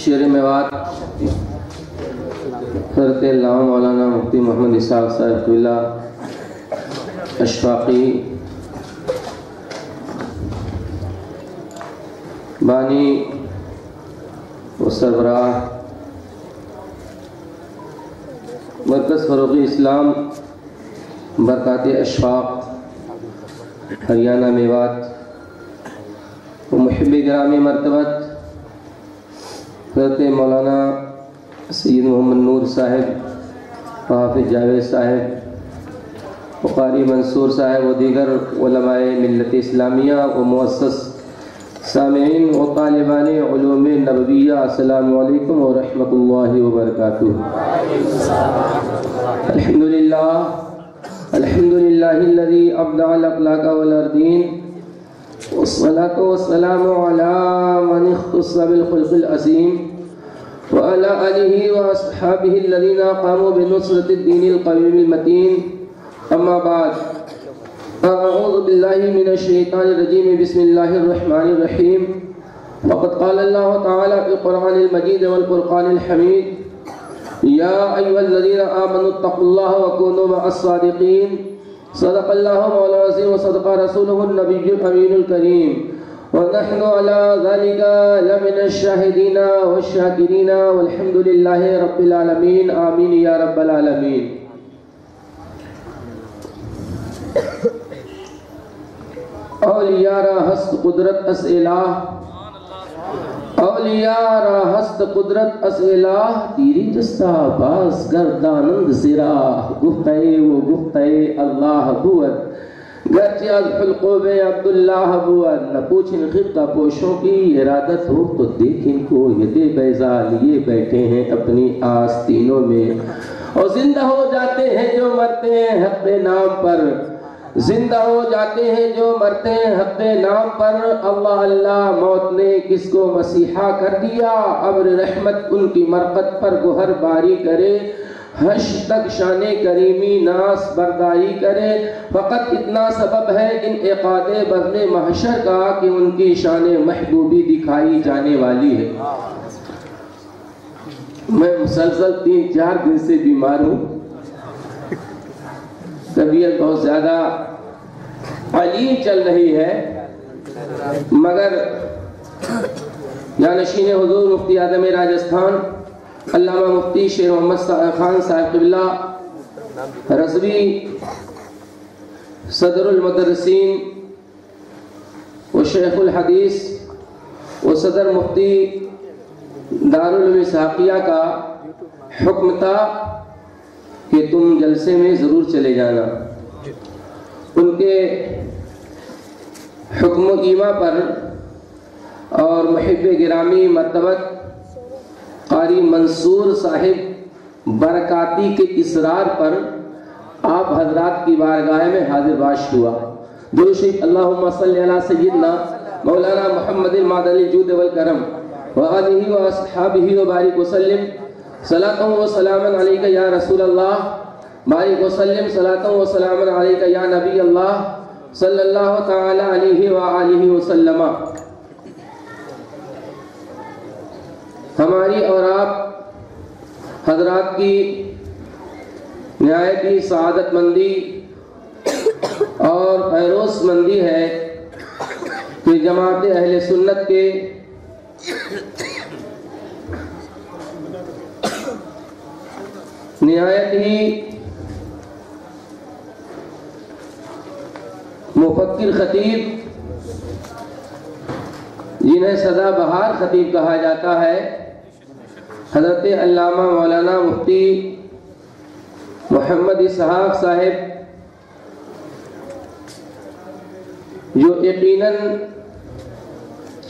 شیر میوات حضرت علامہ مولانا مفتی محمد اسحاق صاحب قبلہ اشفاقی بانی و سربراہ مرکز فروغ اسلام برکات اشفاق ہریانہ میوات و محب گرامی مرتبت حضرت مولانا سید محمد نور صاحب، حافظ جاوید صاحب، وقاری منصور صاحب و دیگر علماء ملت اسلامیہ و مؤسس سامعین و طالبان علوم نبویہ، السلام علیکم ورحمۃ اللہ وبرکاتہ۔ الحمدللہ الذی ابدع الاخلاق والدین والصلاة والسلام علی من اختص بالخلق العظیم وعلى آلہ واصحابہ الذین قاموا بنصرة الدین القویم المتین، اما بعد، اعوذ باللہ من الشیطان الرجیم، بسم اللہ الرحمن الرحیم۔ وقد قال اللہ تعالی فی القرآن المجید والفرقان الحمید، یا ایھا الذین آمنوا اتقوا اللہ وکونوا مع الصادقین، صدق اللہ مولانا العظیم وصدق رسولہ النبی الامین الکریم، ونحن على ذلك لمن الشاهدين والشاكرين والحمد لله رب العالمين، آمین یا رب العالمین۔ اولیاء را ہست قدرت اس الہ، اولیاء را ہست قدرت اس الہ، تیری جستا باز گردانند زراح، گفتئے و گفتئے اللہ بود، گرچہ از حلقوں میں عبداللہ بود، نہ پوچھن خطہ پوشوں کی ارادت ہو تو دیکھن کو یدے بیضا لیے بیٹھے ہیں اپنی آستینوں میں، اور زندہ ہو جاتے ہیں جو مرتے ہیں حق نام پر، زندہ ہو جاتے ہیں جو مرتے ہیں حق نام پر۔ اللہ اللہ، موت نے کس کو مسیحا کر دیا، ابر رحمت ان کی مرقد پر گوہر باری کرے، حشر تک شان کریمی ناس برداری کرے، فقط اتنا سبب ہے انعقاد بزم محشر کا کہ ان کی شان محبوبی دکھائی جانے والی ہے۔ میں مسلسل 3-4 دن سے بیمار ہوں، طبیعت بہت زیادہ علیم چل رہی ہے، مگر جانشین حضور مفتی اعظم راجستھان علامہ مفتی شیر محمد خان صاحب قبلہ رضوی، صدر المدرسین و شیخ الحدیث و صدر مفتی دارالعلوم اسحاقیہ کا حکم تھا کہ تم جلسے میں ضرور چلے جانا۔ ان کے حکم و ایما پر اور محب گرامی مرتبت قاری منصور صاحب برکاتی کے اصرار پر آپ حضرات کی بارگاہ میں حاضر باش ہوا۔ درود شریف اللہم صلی علی سیدنا مولانا محمد المعدن الجود والکرم وآلہ واصحابہ وبارک وسلم، صلاۃ و سلام علیک یا رسول اللہ، بارک وسلم، صلاۃ و سلام علیک یا نبی اللہ، صلی اللہ تعالی علیہ وآلہ وسلم۔ ہماری اور آپ حضرات کی نہایت ہی سعادت مندی اور فیروز مندی ہے کہ جماعت اہل سنت کے نہایت ہی مفکر خطیب، جنہیں سدا بہار خطیب کہا جاتا ہے، حضرت علامہ مولانا مفتی محمد اسحاق صاحب، جو یقیناً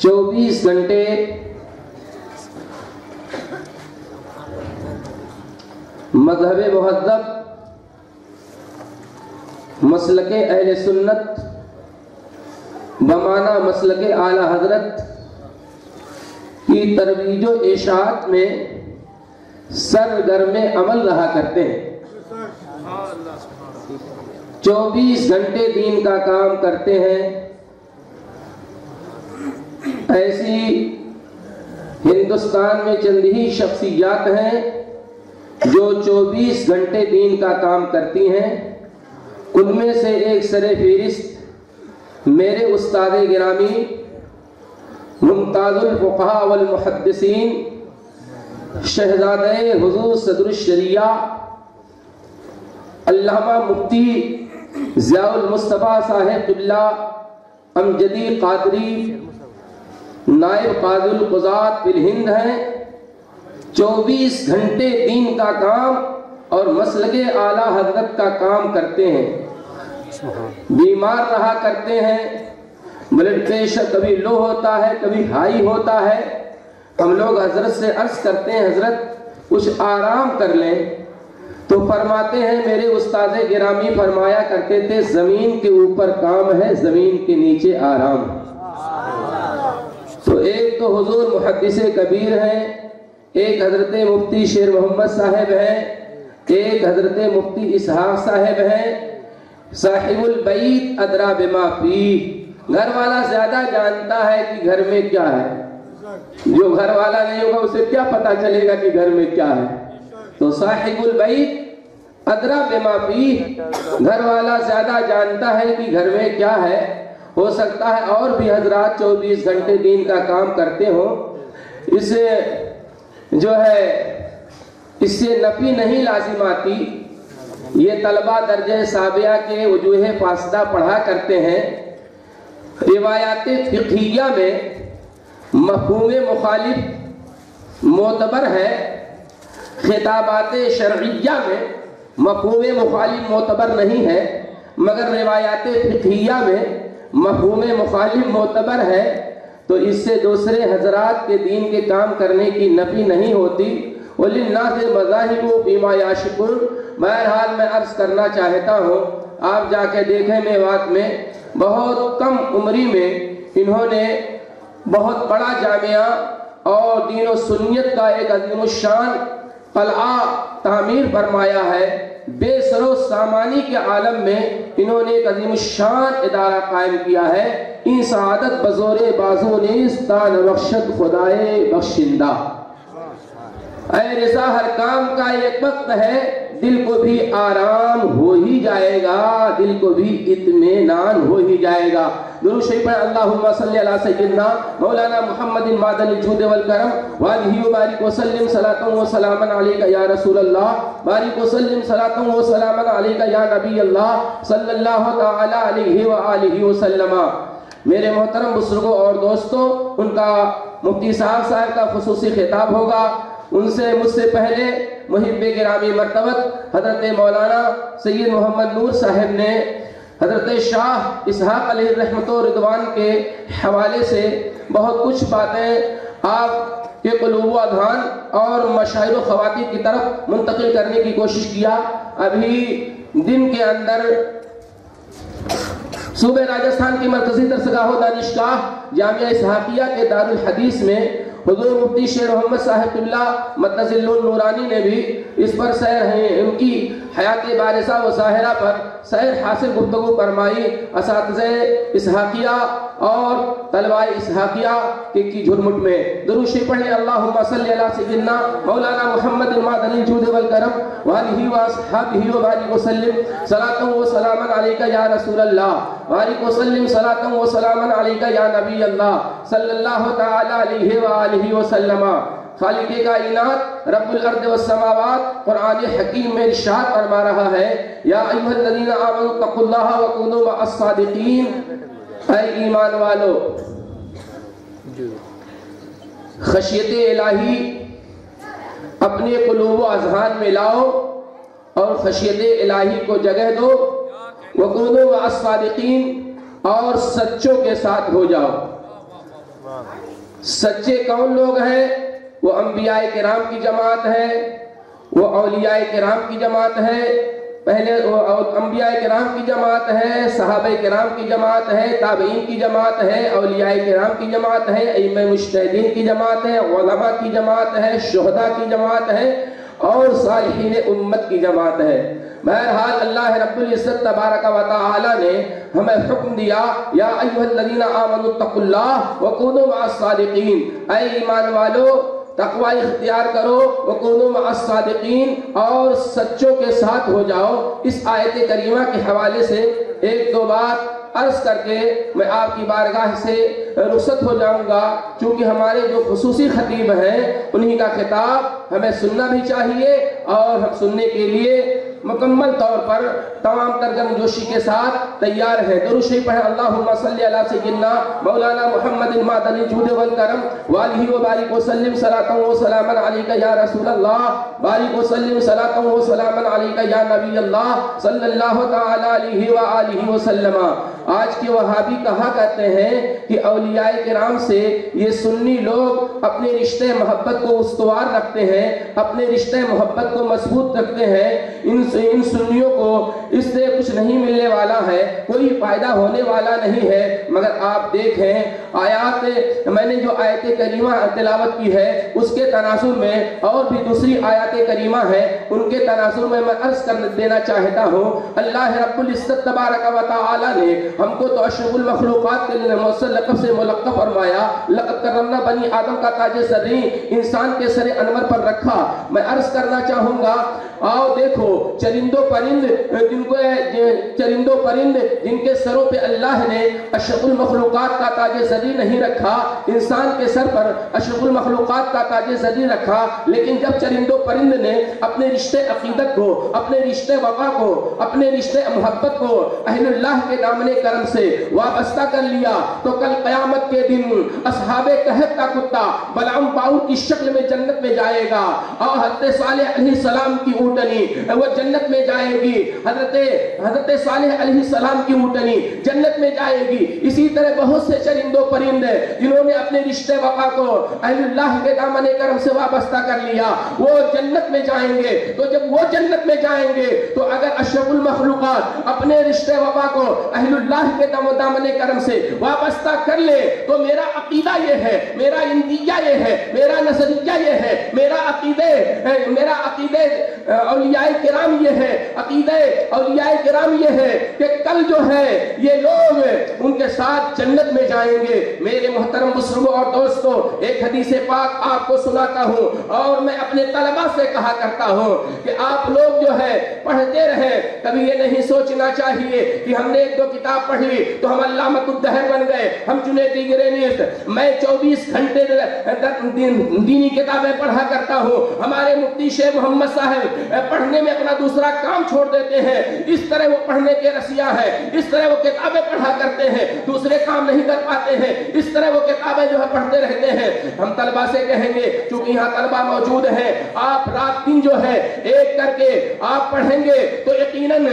24 گھنٹے مذہب مہذب، مسلک اہل سنت بمعنی مسلک اعلی حضرت کی ترویج و اشاعت میں سرگرم عمل رہا کرتے ہیں۔ 24 گھنٹے دین کا کام کرتے ہیں۔ ایسی ہندوستان میں چند ہی شخصیات ہیں جو 24 گھنٹے دین کا کام کرتی ہیں. ان میں سے ایک سر فہرست میرے استاد گرامی ممتاز الفقہاء والمحدثین شہزادہ حضور صدر الشریعہ علامہ مفتی ضیاء المصطفیٰ صاحب قبلہ امجدی قادری نائب قاضی القضات فی الہند ہیں. 24 گھنٹے دین کا کام اور مسلک اعلیٰ حضرت کا کام کرتے ہیں. بیمار رہا کرتے ہیں, بلڈ پریشر کبھی لو ہوتا ہے کبھی ہائی ہوتا ہے. ہم لوگ حضرت سے عرض کرتے ہیں حضرت کچھ آرام کر لیں, تو فرماتے ہیں میرے استاد گرامی فرمایا کرتے تھے زمین کے اوپر کام ہے زمین کے نیچے آرام ہے. تو ایک تو حضور محدث کبیر ہیں, ایک حضرت مفتی شیر محمد صاحب ہیں, ایک حضرت مفتی اسحاق صاحب ہیں. صاحب البیت ادرا بما فیہ, گھر والا زیادہ جانتا ہے کہ گھر میں کیا ہے. جو گھر والا نہیں ہوگا اسے کیا پتا چلے گا کہ گھر میں کیا ہے. تو صاحب البیت ادرا بما فیہ, گھر والا زیادہ جانتا ہے کہ گھر میں کیا ہے. ہو سکتا ہے اور بھی حضرات 24 گھنٹے دین کا کام کرتے ہوں. اسے جو ہے اس سے نفی نہیں لازم آتی. یہ طلبہ درجہ سابعہ کے وجوہ فاسدہ پڑھا کرتے ہیں. روایات فقہیہ میں مفہوم مخالف معتبر ہے, خطابات شرعیہ میں مفہوم مخالف معتبر نہیں ہے, مگر روایات فقہیہ میں مفہوم مخالف معتبر ہے. تو اس سے دوسرے حضرات کے دین کے کام کرنے کی نفی نہیں ہوتی. وَلِلنَّاسِ مَذَاهِبُ فِيمَا يَعْشِقُونَ. بہرحال میں عرض کرنا چاہتا ہوں, آپ جا کے دیکھیں میوات میں بہت کم عمری میں انہوں نے بہت بڑا جامعہ اور دین و سنیت کا ایک عظیم الشان قلعہ تعمیر فرمایا ہے. بے سر و سامانی کے عالم میں انہوں نے ایک عظیم الشان ادارہ قائم کیا ہے. این سعادت بزور بازو نیست تا نبخشد خدائے بخشندہ. اے رضا ہر کام کا ایک وقت ہے, دل کو بھی آرام ہو ہی جائے گا, دل کو بھی اطمینان ہو ہی جائے گا. درود شریف پڑھ اللہم صلی علی سیدنا مولانا محمد معدن الجود والکرم وآلہ وبارک وسلم صلاۃ و سلاما علیک یا رسول اللہ, بارک وسلم صلاۃ و سلاما علیک یا نبی اللہ صلی اللہ تعالی علیہ وآلہ وسلم. میرے محترم بزرگوں اور دوستوں, ان کا مفتی صاحب کا خصوصی خطاب ہوگا. ان سے مجھ سے پہلے محب گرامی مرتبت حضرت مولانا سید محمد نور صاحب نے حضرت شاہ اسحاق علیہ رحمت و رضوان کے حوالے سے بہت کچھ باتیں آپ کے قلوب و اذہان اور مشاعر و خواتین کی طرف منتقل کرنے کی کوشش کیا. ابھی دن کے اندر صوبہ راجستھان کی مرکزی درسگاہ و دانشگاہ جامعہ اسحاقیہ کے دارالحدیث میں حضور مفتی شیر محمد صاحب قبلہ مدظل نورانی نے بھی اس پر سیر ہیں, ان کی حیات بارثہ و ظاہرہ پر سیر حاصل گفتگو فرمائی. اساتذہ اسحاقیہ اور طلبہ اسحاقیہ کی جھرمٹ میں درود شریف پڑھیں اللہم صلی علی سیدنا مولانا محمد معدن الجود والکرم وآلہ واصحابہ وبارک وسلم صلاۃ و سلاما علیک یا رسول اللہ, بارک وسلم صلاۃ و سلاما علیک یا نبی اللہ صلی اللہ تعالی علیہ وآلہ وسلم. خالق کائنات رب الارض والسماوات قرآن حکیم میں ارشاد فرما رہا ہے یا ایھا الذین آمنوا اتقوا اللہ وکونوا مع الصادقین. اے ایمان والو, خشیت الہی اپنے قلوب و اذہان میں لاؤ اور خشیت الہی کو جگہ دو. وکونوا مع الصادقین, اور سچوں کے ساتھ ہو جاؤ. سچے کون لوگ ہیں؟ وہ انبیاء کرام کی جماعت ہے, وہ اولیاء کرام کی جماعت ہے. پہلے انبیاء کرام کی جماعت ہے, صحابہ کرام کی جماعت ہے, تابعین کی جماعت ہے, اولیاء کرام کی جماعت ہے, ائمہ مجتہدین کی جماعت ہے, علماء کی جماعت ہے, شہداء کی جماعت ہے اور صالحین امت کی جماعت ہے. بہرحال اللہ رب العزت تبارک و تعالی نے ہمیں حکم دیا یا ایھا الذین آمنوا اتقوا اللہ وکونوا مع الصادقین، اے ایمان والو تقوی اختیار کرو، وکونوا مع الصادقین، اور سچوں کے ساتھ ہو جاؤ۔ اس آیت کریمہ کے حوالے سے ایک دو بات عرض کر کے میں آپ کی بارگاہ سے رخصت ہو جاؤں گا، چونکہ ہمارے جو خصوصی خطیب ہیں انہی کا خطاب ہمیں سننا بھی چاہیے، اور ہم سننے کے لیے مکمل طور پر تمام ترجم جوشی کے ساتھ تیار ہے۔ درود شریف پڑھیں، اللہم صلی علی سیدنا مولانا محمد معدن الجود والکرم وآلہ وبارک وسلم صلاۃ و سلاما علیک یا رسول اللہ، بارک وسلم صلاۃ و سلاما علیک یا نبی اللہ صلی اللہ تعالی علیہ وآلہ وسلم۔ آج کے وہابی کہا کرتے ہیں کہ اولیاء کرام سے یہ سنی لوگ اپنے رشتے محبت کو استوار رکھتے ہیں، اپنے رشتے محبت کو مضبوط رکھتے ہیں۔ ان سنیوں کو اس سے کچھ نہیں ملنے والا ہے، کوئی فائدہ ہونے والا نہیں ہے، مگر آپ دیکھیں آیات، میں نے جو آیت کریمہ تلاوت کی ہے اس کے تناظر میں اور بھی دوسری آیات کریمہ ہیں، ان کے تناظر میں عرض کر دینا چاہتا ہوں۔ اللہ رب العزت تبارک و تعالی نے ہم کو تو اشرف المخلوقات کے مؤثر لقب سے ملقب فرمایا، لقد کرمنا بنی آدم کا تاج سری انسان کے سر انور پر رکھا۔ میں عرض کرنا چاہوں گا، آؤ دیکھو چرندوں پرند جن کے سروں پہ اللہ نے اشرف المخلوقات کا تاج زری نہیں رکھا، انسان کے سر پر اشرف المخلوقات کا تاج زری رکھا، لیکن جب چرندوں پرند نے اپنے رشتے عقیدت کو، اپنے رشتے وفا کو، اپنے رشتے محبت کو اہل اللہ کے دامن کرم سے وابستہ کر لیا، تو کل قیامت کے دن اصحاب کہف کا کتا بلعام باؤر کی شکل میں جنت میں جائے گا، اور حضرت صالح علیہ السلام کی اونٹنی وہ جنت میں جائے گی، حضرت صالح علیہ السلام کی اونٹنی جنت میں جائے گی۔ اسی طرح بہت سے چرندوں پرند جنہوں نے اپنے رشتے وفا کو اہل اللہ کے دامن کرم سے وابستہ کر لیا، وہ جنت میں جائیں گے۔ تو جب وہ جنت میں جائیں گے تو اگر اشرف المخلوقات اپنے رشتے وفا کو اہل اللہ کے دامن کرم سے وابستہ کر لے، تو میرا عقیدہ یہ ہے، میرا اندیہ یہ ہے، میرا نظریہ یہ ہے، میرا عقیدہ اولیاء کرام یہ ہے، عقیدہ اولیاء کرام یہ ہے کہ کل جو ہے یہ لوگ ان کے ساتھ جنت میں جائیں گے۔ میرے محترم بزرگوں اور دوستوں، ایک حدیث پاک آپ کو سناتا ہوں، اور میں اپنے طلبہ سے کہا کرتا ہوں کہ آپ لوگ جو ہے پڑھتے رہے، کبھی یہ نہیں سوچنا چاہیے کہ ہم نے ایک دو کتاب پڑھ لی تو ہم علامۃ الدہر بن گئے، ہم جنید گرینسٹ۔ میں 24 گھنٹے دینی کتابیں پڑھا کرتا ہوں، ہمارے مفتی شیخ محمد صاحب پڑھنے میں اپنا دوسرا کام چھوڑ دیتے ہیں، اس طرح وہ پڑھنے کے رسیہ ہے، اس طرح وہ کتابیں پڑھا کرتے ہیں، دوسرے کام نہیں کر پاتے ہیں، اس طرح وہ کتابیں جو ہے پڑھتے رہتے ہیں۔ ہم طلبہ سے کہیں گے، چونکہ یہاں طلبہ موجود ہیں، آپ رات دن جو ہے ایک کر کے آپ پڑھیں گے تو یقیناً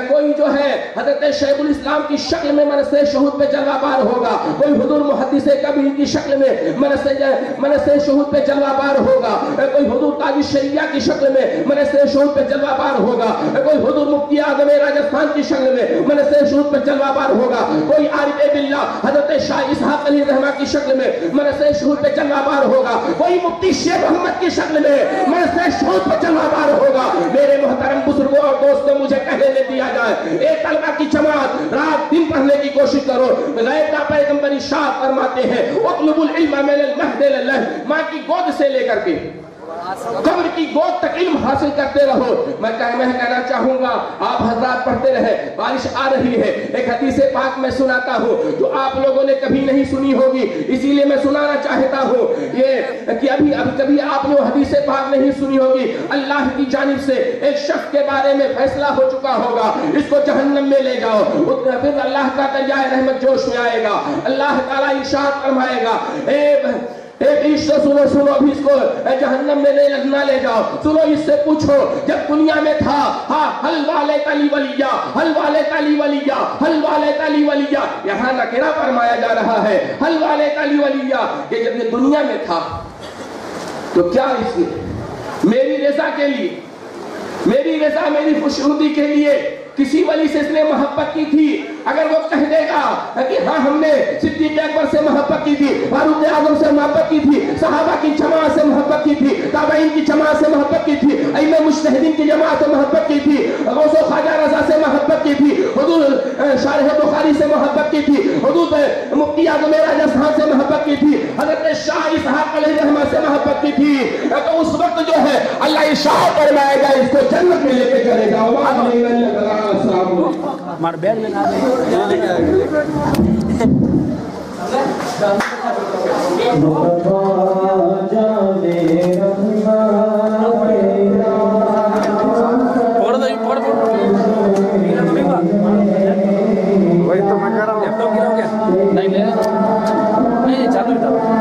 کوئی جو ہے حضرت شیخ الاسلام کی شکل میں منصب شہود پہ جلوہ بار ہوگا، کوئی حضور محدث کبیر کی شکل میں منصب شہود پہ جلوہ بار ہوگا، کوئی حضور تاج الشریعہ کی شکل میں منصب شہود پہ جلوہ بار ہوگا، کوئی حضور مفتی اعظم راجستھان کی شکل میں منصب شہود پہ جلوہ بار ہوگا، کوئی عارف باللہ حضرت شاہ اسحاق علی رحمہ کی شکل میں منصب شہود پہ جلوہ بار ہوگا، کوئی مفتی شیخ محمد کی شکل میں منصب شہود پہ جلوہ بار ہوگا۔ میرے محترم بزرگوں اور دوستوں، مجھے کہنے دیا جائے، ایک طلبہ کی جماعت رات دن پڑھنے کی کوشش کرو۔ غیب کا پیغمبر ارشاد فرماتے ہیں، اطلب العلم من المہد الى اللحد، ماں کی گود سے لے کر کے قبر کی گود تک علم حاصل کرتے رہو۔ میں کہنا چاہوں گا، آپ حضرات پڑھتے رہے، بارش آ رہی ہے، ایک حدیث پاک میں سناتا ہوں جو آپ لوگوں نے کبھی نہیں سنی ہوگی، اسی لیے میں سنانا چاہتا ہوں یہ کہ ابھی کبھی آپ نے وہ حدیث پاک نہیں سنی ہوگی۔ اللہ کی جانب سے ایک شخص کے بارے میں فیصلہ ہو چکا ہوگا، اس کو جہنم میں لے جاؤ، پھر اللہ کا دریائے رحمت جوش میں آئے گا، اللہ تعالیٰ ارشاد فرمائے گا، ایک عشق سنو ابھی اس کو جہنم میں نہ لے جاؤ، سنو اس سے پوچھو جب دنیا میں تھا، حل والے تلی ولیہ، حل والے تلی ولیہ، حل والے تلی ولیہ، یہاں نکرہ فرمایا جا رہا ہے، حل والے تلی ولیہ، کہ جب یہ دنیا میں تھا تو کیا اس نے میری رضا کے لیے، میری رضا میری خوشنودی کے لیے کسی ولی سے اس نے محبت کی تھی؟ اگر وہ کہہ دے گا کہ ہاں ہم نے صدیق اکبر سے محبت کی تھی، فاروق اعظم سے محبت کی تھی، صحابہ کی جماعت سے محبت کی تھی، تابعین کی جماعت سے محبت کی تھی، ائمہ مجتہدین کی جماعت سے محبت کی تھی، غوث و خواجہ رضا سے محبت کی تھی، حضور شارح بخاری سے محبت کی تھی، حضور مفتی اعظم معراج اصحاب سے محبت کی تھی، حضرت شاہ اسحاق علیہ الرحمہ سے محبت کی تھی. تو اس وقت جو ہے اللہ ارشاد فرمائے گا اس کو جنت میں لے کے چلے جاؤ. ہمارے بیگ میں نہ وہی تو میں کہہ رہا ہوں. نہیں چالو